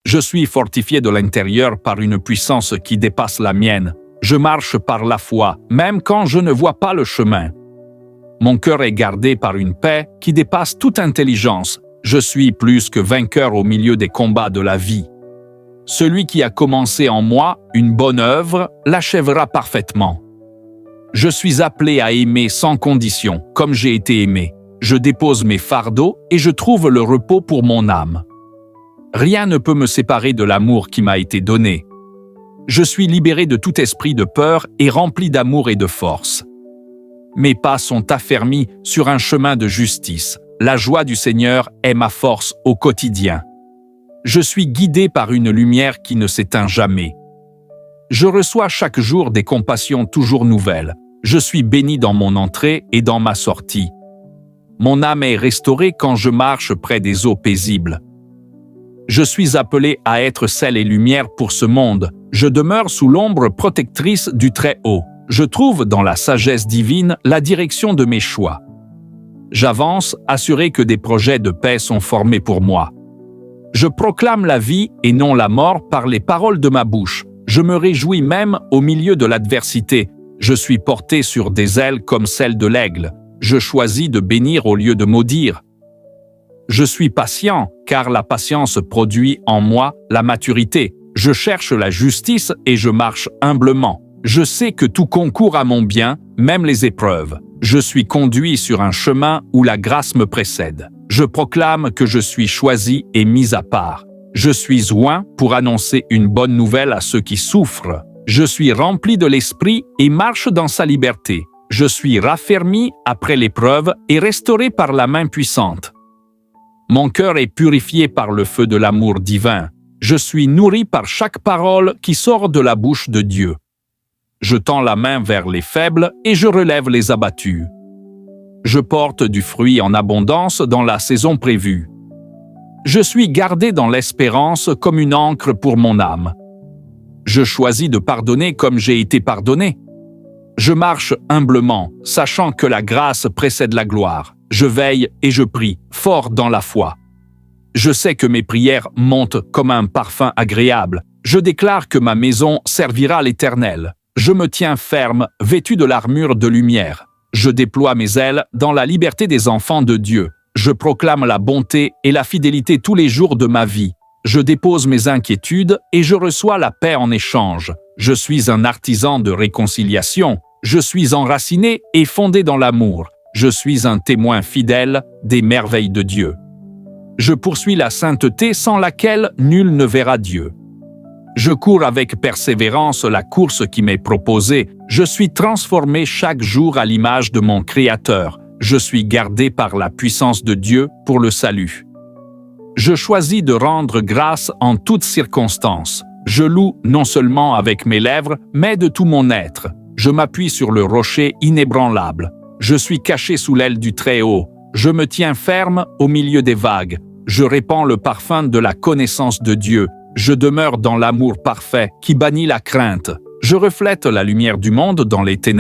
Je suis fortifié de l'intérieur par une puissance qui dépasse la mienne. Je marche par la foi, même quand je ne vois pas le chemin. Mon cœur est gardé par une paix qui dépasse toute intelligence. Je suis plus que vainqueur au milieu des combats de la vie. Celui qui a commencé en moi une bonne œuvre l'achèvera parfaitement. Je suis appelé à aimer sans condition, comme j'ai été aimé. Je dépose mes fardeaux et je trouve le repos pour mon âme. Rien ne peut me séparer de l'amour qui m'a été donné. Je suis libéré de tout esprit de peur et rempli d'amour et de force. Mes pas sont affermis sur un chemin de justice. La joie du Seigneur est ma force au quotidien. Je suis guidé par une lumière qui ne s'éteint jamais. Je reçois chaque jour des compassions toujours nouvelles. Je suis béni dans mon entrée et dans ma sortie. Mon âme est restaurée quand je marche près des eaux paisibles. Je suis appelé à être sel et lumière pour ce monde. Je demeure sous l'ombre protectrice du Très-Haut. Je trouve dans la sagesse divine la direction de mes choix. J'avance, assuré que des projets de paix sont formés pour moi. Je proclame la vie et non la mort par les paroles de ma bouche. Je me réjouis même au milieu de l'adversité. Je suis porté sur des ailes comme celles de l'aigle. Je choisis de bénir au lieu de maudire. Je suis patient, car la patience produit en moi la maturité. Je cherche la justice et je marche humblement. Je sais que tout concourt à mon bien, même les épreuves. Je suis conduit sur un chemin où la grâce me précède. Je proclame que je suis choisi et mis à part. Je suis oint pour annoncer une bonne nouvelle à ceux qui souffrent. Je suis rempli de l'esprit et marche dans sa liberté. Je suis raffermi après l'épreuve et restauré par la main puissante. Mon cœur est purifié par le feu de l'amour divin. Je suis nourri par chaque parole qui sort de la bouche de Dieu. Je tends la main vers les faibles et je relève les abattus. Je porte du fruit en abondance dans la saison prévue. Je suis gardé dans l'espérance comme une ancre pour mon âme. Je choisis de pardonner comme j'ai été pardonné. Je marche humblement, sachant que la grâce précède la gloire. Je veille et je prie, fort dans la foi. Je sais que mes prières montent comme un parfum agréable. Je déclare que ma maison servira l'Éternel. Je me tiens ferme, vêtu de l'armure de lumière. Je déploie mes ailes dans la liberté des enfants de Dieu. Je proclame la bonté et la fidélité tous les jours de ma vie. Je dépose mes inquiétudes et je reçois la paix en échange. Je suis un artisan de réconciliation. Je suis enraciné et fondé dans l'amour. Je suis un témoin fidèle des merveilles de Dieu. Je poursuis la sainteté sans laquelle nul ne verra Dieu. Je cours avec persévérance la course qui m'est proposée. Je suis transformé chaque jour à l'image de mon Créateur. Je suis gardé par la puissance de Dieu pour le salut. Je choisis de rendre grâce en toutes circonstances. Je loue non seulement avec mes lèvres, mais de tout mon être. Je m'appuie sur le rocher inébranlable. Je suis caché sous l'aile du Très-Haut. Je me tiens ferme au milieu des vagues. Je répands le parfum de la connaissance de Dieu. Je demeure dans l'amour parfait qui bannit la crainte. Je reflète la lumière du monde dans les ténèbres.